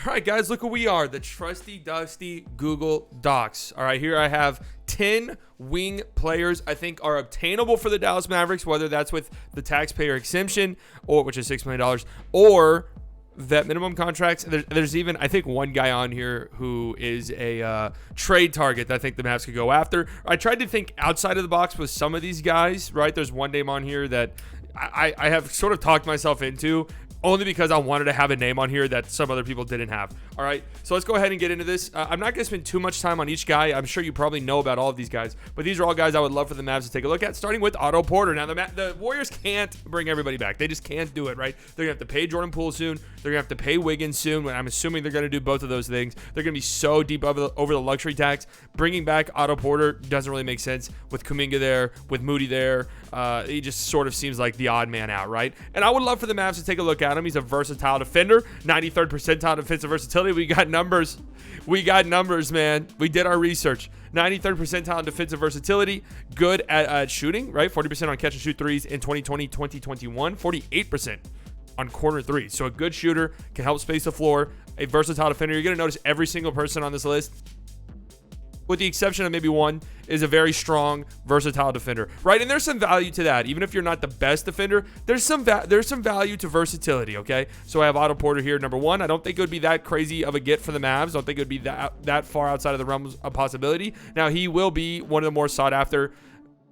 All right, guys, look who we are. The trusty, dusty Google Docs. All right, here I have 10 wing players I think are obtainable for the Dallas Mavericks, whether that's with the taxpayer exemption, or which is $6 million, or vet minimum contracts. There's even, I think, one guy on here who is a trade target that I think the Mavs could go after. I tried to think outside of the box with some of these guys, right? There's one name on here that I have sort of talked myself into, only because I wanted to have a name on here that some other people didn't have. All right, so let's go ahead and get into this. I'm not going to spend too much time on each guy. I'm sure you probably know about all of these guys, but these are all guys I would love for the Mavs to take a look at, starting with Otto Porter. Now, the Warriors can't bring everybody back. They just can't do it, right? They're going to have to pay Jordan Poole soon. They're going to have to pay Wiggins soon. I'm assuming they're going to do both of those things. They're going to be so deep over the luxury tax. Bringing back Otto Porter doesn't really make sense with Kuminga there, with Moody there. He just sort of seems like the odd man out, right? And I would love for the Mavs to take a look at him. He's a versatile defender, 93rd percentile defensive versatility. We got numbers, man. We did our research. 93rd percentile in defensive versatility, good at shooting, right? 40% on catch and shoot threes in 2020, 2021, 48% on corner threes. So a good shooter, can help space the floor, a versatile defender. You're going to notice every single person on this list, with the exception of maybe one, is a very strong, versatile defender, right? And there's some value to that. Even if you're not the best defender, there's some value to versatility, okay? So I have Otto Porter here, number one. I don't think it would be that crazy of a get for the Mavs. I don't think it would be that far outside of the realm of possibility. Now, he will be one of the more sought-after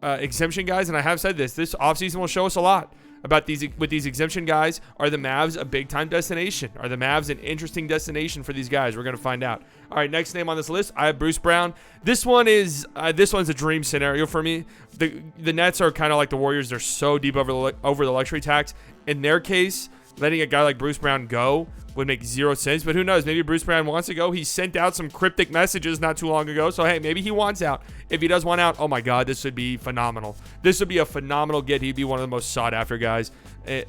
exemption guys, and I have said this offseason will show us a lot about these exemption guys. Are the Mavs a big-time destination? Are the Mavs an interesting destination for these guys? We're going to find out. All right, next name on this list, I have Bruce Brown. This one's a dream scenario for me. The Nets are kind of like the Warriors. They're so deep over the luxury tax. In their case, letting a guy like Bruce Brown go would make zero sense, but who knows? Maybe Bruce Brown wants to go. He sent out some cryptic messages not too long ago, so hey, maybe he wants out. If he does want out, oh my God, this would be phenomenal. This would be a phenomenal get. He'd be one of the most sought-after guys,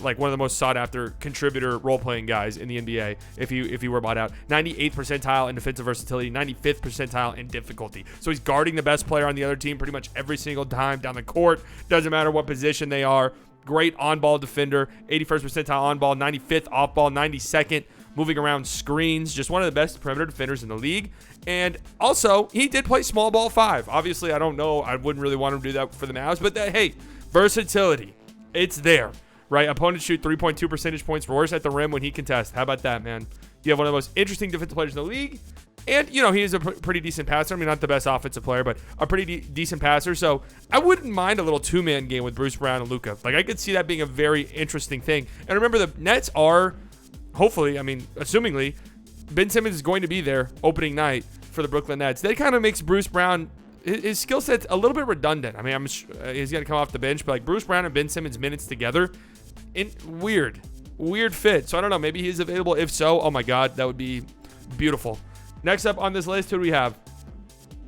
like one of the most sought-after contributor role-playing guys in the NBA if he were bought out. 98th percentile in defensive versatility, 95th percentile in difficulty. So he's guarding the best player on the other team pretty much every single time down the court. Doesn't matter what position they are. Great on-ball defender, 81st percentile on-ball, 95th off-ball, 92nd, moving around screens. Just one of the best perimeter defenders in the league. And also, he did play small ball 5. Obviously, I don't know. I wouldn't really want him to do that for the Mavs. But, hey, versatility, it's there, right? Opponents shoot 3.2 percentage points worse at the rim when he contests. How about that, man? You have one of the most interesting defensive players in the league. And, he is a pretty decent passer. I mean, not the best offensive player, but a pretty decent passer. So I wouldn't mind a little two-man game with Bruce Brown and Luka. Like, I could see that being a very interesting thing. And remember, the Nets are, hopefully, assumingly, Ben Simmons is going to be there opening night for the Brooklyn Nets. That kind of makes Bruce Brown, his skill set's a little bit redundant. I mean, he's going to come off the bench, but like Bruce Brown and Ben Simmons minutes together, weird fit. So I don't know, maybe he's available. If so, oh my God, that would be beautiful. Next up on this list, who do we have?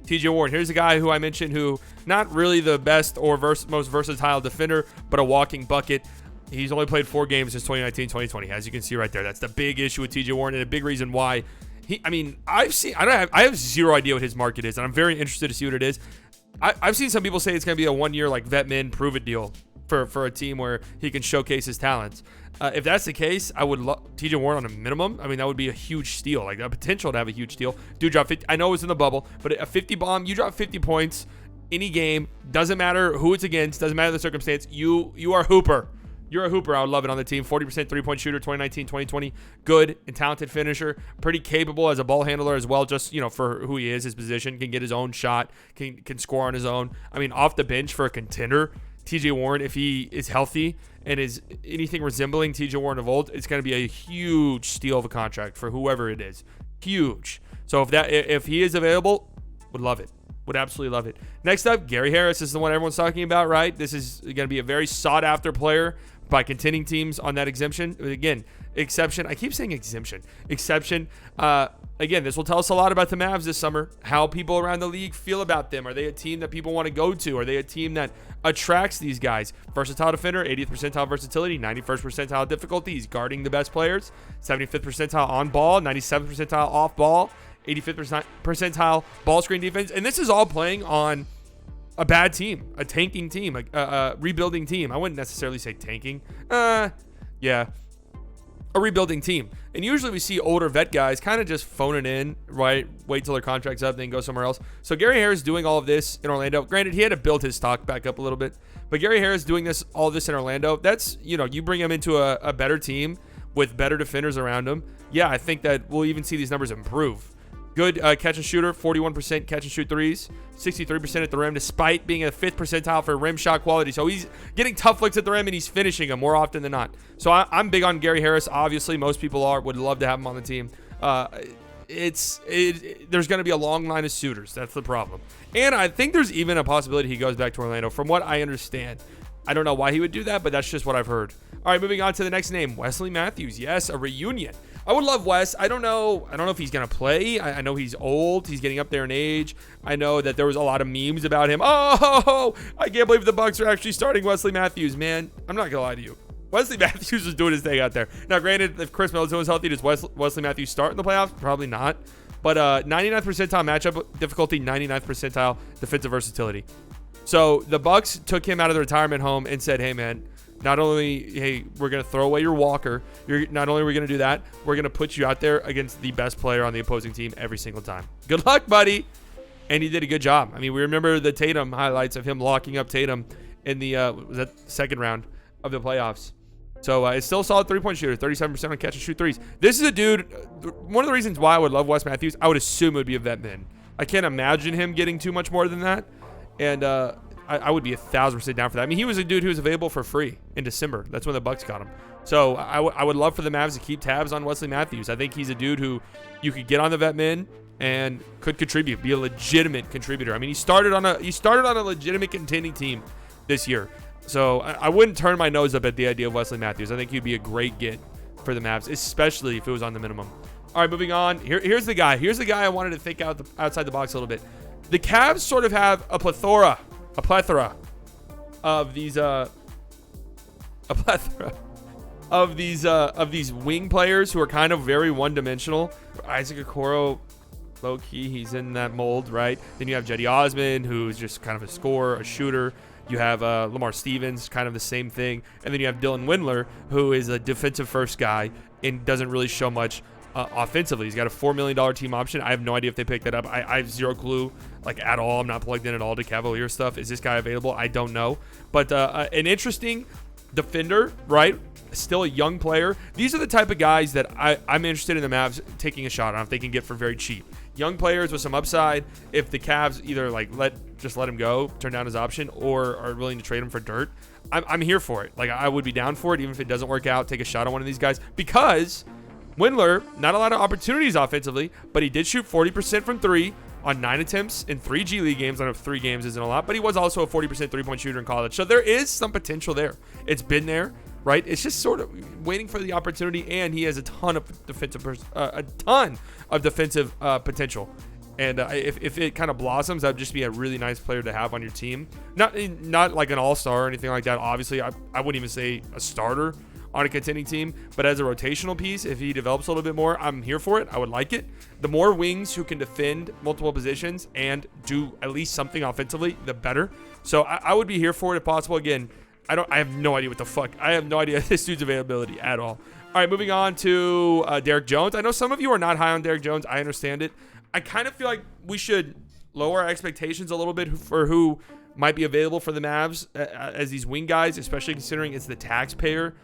TJ Warren. Here's a guy who I mentioned who not really the best or most versatile defender, but a walking bucket. He's only played 4 games since 2019-2020, as you can see right there. That's the big issue with TJ Warren and a big reason why I have zero idea what his market is, and I'm very interested to see what it is. I've seen some people say it's going to be a 1-year like vet min prove it deal for a team where he can showcase his talents. If that's the case, I would love TJ Warren on a minimum. I mean, that would be a huge steal, like a potential to have a huge steal. Dude drop 50. I know it was in the bubble, but a 50 bomb, you drop 50 points any game. Doesn't matter who it's against. Doesn't matter the circumstance. You are a hooper. You're a hooper. I would love it on the team. 40% three-point shooter, 2019, 2020. Good and talented finisher. Pretty capable as a ball handler as well, just, for who he is, his position. Can get his own shot. Can score on his own. I mean, off the bench for a contender, TJ Warren, if he is healthy and is anything resembling TJ Warren of old, it's going to be a huge steal of a contract for whoever it is. Huge. So if he is available, would love it. Would absolutely love it. Next up, Gary Harris is the one everyone's talking about, right? This is going to be a very sought-after player by contending teams on that exemption. Again, exception. I keep saying exemption. Exception. Again, this will tell us a lot about the Mavs this summer, how people around the league feel about them. Are they a team that people want to go to? Are they a team that attracts these guys? Versatile defender, 80th percentile versatility, 91st percentile difficulty. He's guarding the best players. 75th percentile on ball, 97th percentile off ball, 85th percentile ball screen defense. And this is all playing on a bad team, a tanking team, a rebuilding team. I wouldn't necessarily say tanking. Yeah. a rebuilding team. And usually we see older vet guys kind of just phone it in, right? Wait till their contract's up, then go somewhere else. So Gary Harris doing all of this in Orlando. Granted, he had to build his stock back up a little bit, but Gary Harris doing all this in Orlando, that's, you bring him into a better team with better defenders around him. Yeah, I think that we'll even see these numbers improve. Good catch and shooter, 41% catch and shoot threes, 63% at the rim, despite being a 5th percentile for rim shot quality. So he's getting tough looks at the rim and he's finishing them more often than not. So I'm big on Gary Harris. Obviously, most people would love to have him on the team. There's going to be a long line of suitors. That's the problem. And I think there's even a possibility he goes back to Orlando. From what I understand, I don't know why he would do that, but that's just what I've heard. All right, moving on to the next name, Wesley Matthews. Yes, a reunion. I would love Wes. I don't know if he's going to play. I know he's old. He's getting up there in age. I know that there was a lot of memes about him. Oh, I can't believe the Bucks are actually starting Wesley Matthews. Man, I'm not going to lie to you. Wesley Matthews was doing his thing out there. Now, granted, if Chris Middleton was healthy, does Wesley Matthews start in the playoffs? Probably not. But 99th percentile matchup difficulty, 99th percentile defensive versatility. So the Bucks took him out of the retirement home and said, hey, man, not only, hey, we're going to throw away your walker. Not only are we going to do that, we're going to put you out there against the best player on the opposing team every single time. Good luck, buddy. And he did a good job. I mean, we remember the Tatum highlights of him locking up Tatum in the was that second round of the playoffs. So it's still a solid 3-point shooter, 37% on catch and shoot threes. This is a dude, one of the reasons why I would love Wes Matthews, I would assume it would be a vet min. I can't imagine him getting too much more than that. And I would be 1,000% down for that. I mean, he was a dude who was available for free in December. That's when the Bucks got him. So I would love for the Mavs to keep tabs on Wesley Matthews. I think he's a dude who you could get on the vet min and could contribute, be a legitimate contributor. I mean, he started on a legitimate contending team this year. So I wouldn't turn my nose up at the idea of Wesley Matthews. I think he'd be a great get for the Mavs, especially if it was on the minimum. All right, moving on. Here's the guy. Here's the guy I wanted to think outside the box a little bit. The Cavs sort of have a plethora of these wing players who are kind of very one-dimensional. Isaac Okoro, low-key, he's in that mold, right? Then you have Jetty Osman, who's just kind of a scorer, a shooter. You have Lamar Stevens, kind of the same thing. And then you have Dylan Windler, who is a defensive-first guy and doesn't really show much offensively. He's got a $4 million team option. I have no idea if they picked that up. I have zero clue, like, at all. I'm not plugged in at all to Cavalier stuff. Is this guy available? I don't know. But an interesting defender, right? Still a young player. These are the type of guys that I'm interested in the Mavs taking a shot on if they can get for very cheap. Young players with some upside. If the Cavs either let him go, turn down his option, or are willing to trade him for dirt, I'm here for it. Like, I would be down for it, even if it doesn't work out. Take a shot on one of these guys, because Windler, not a lot of opportunities offensively, but he did shoot 40% from three on 9 attempts in 3 G League games. I know 3 games isn't a lot, but he was also a 40% 3-point shooter in college. So there is some potential there. It's been there, right? It's just sort of waiting for the opportunity, and he has a ton of defensive potential. And if it kind of blossoms, that would just be a really nice player to have on your team. Not like an all-star or anything like that. Obviously, I wouldn't even say a starter on a contending team, but as a rotational piece, if he develops a little bit more, I'm here for it. I would like it. The more wings who can defend multiple positions and do at least something offensively, the better. So I would be here for it if possible. Again, I have no idea what the fuck. I have no idea this dude's availability at all. All right, moving on to Derrick Jones. I know some of you are not high on Derrick Jones. I understand it. I kind of feel like we should lower our expectations a little bit for who might be available for the Mavs as these wing guys, especially considering it's the taxpayer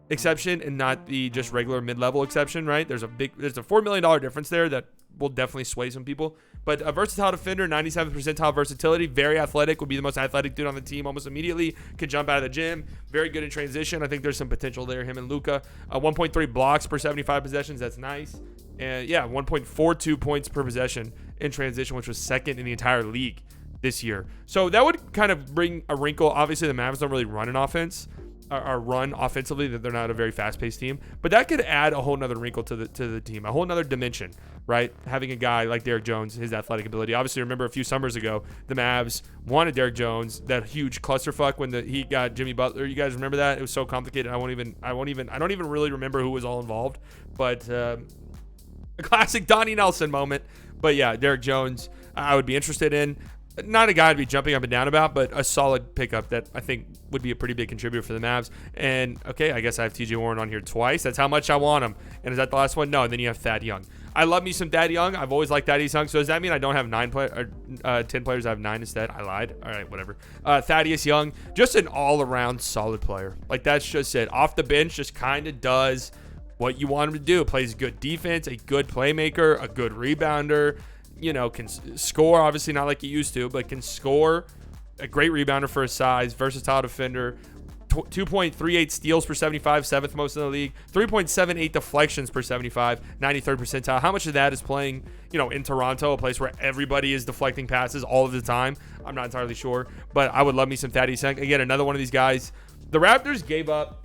exception and not the just regular mid-level exception, right? There's a $4 million difference there that will definitely sway some people. But a versatile defender, 97th percentile versatility, very athletic, would be the most athletic dude on the team almost immediately, could jump out of the gym, very good in transition. I think there's some potential there, him and Luka. 1.3 blocks per 75 possessions, that's nice. And yeah, 1.42 points per possession in transition, which was second in the entire league this year. So that would kind of bring a wrinkle. Obviously, the Mavs don't really run an offense or run offensively, that they're not a very fast-paced team, but that could add a whole nother wrinkle to the team, a whole nother dimension, right? Having a guy like Derrick Jones, his athletic ability. Obviously, remember a few summers ago, the Mavs wanted Derrick Jones, that huge clusterfuck when he got Jimmy Butler. You guys remember that? It was so complicated. I don't even really remember who was all involved, but a classic Donnie Nelson moment. But yeah, Derrick Jones, I would be interested in. not a guy I'd be jumping up and down about, but a solid pickup that I think would be a pretty big contributor for the Mavs. And, okay, I guess I have TJ Warren on here twice. That's how much I want him. And is that the last one? No, and then you have Thad Young. I love me some Thad Young. I've always liked Thaddeus Young. So does that mean I don't have 10 players? I have 9 instead. I lied. All right, whatever. Thaddeus Young, just an all-around solid player. Like, that's just it. Off the bench, just kind of does what you want him to do. Plays good defense, a good playmaker, a good rebounder. Can score, obviously not like he used to, but can score. A great rebounder for his size, versatile defender. 2.38 steals per 75, 7th most in the league. 3.78 deflections per 75, 93rd percentile. How much of that is playing, in Toronto, a place where everybody is deflecting passes all of the time? I'm not entirely sure, but I would love me some Thaddeus Young. Again, another one of these guys. The Raptors gave up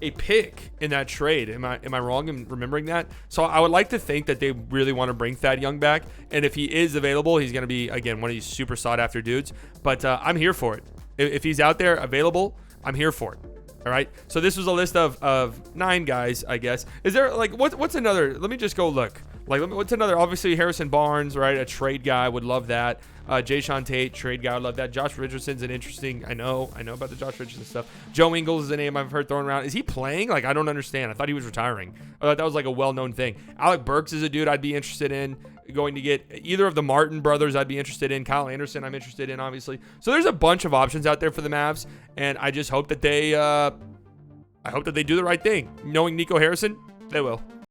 a pick in that trade. Am I wrong in remembering that? So I would like to think that they really want to bring Thad Young back. And if he is available, he's going to be, again, one of these super sought after dudes. But I'm here for it. If he's out there available, I'm here for it. All right. So this was a list of 9 guys, I guess. Is there what's another? Let me just go look. What's another? Obviously Harrison Barnes, right? A trade guy, would love that. Jayshawn Tate, trade guy, would love that. Josh Richardson's an interesting. I know about the Josh Richardson stuff. Joe Ingles is a name I've heard thrown around. Is he playing? I don't understand. I thought he was retiring. I thought that was a well-known thing. Alec Burks is a dude I'd be interested in going to get. Either of the Martin brothers I'd be interested in. Kyle Anderson I'm interested in, obviously. So there's a bunch of options out there for the Mavs, and I just hope that they do the right thing. Knowing Nico Harrison, they will.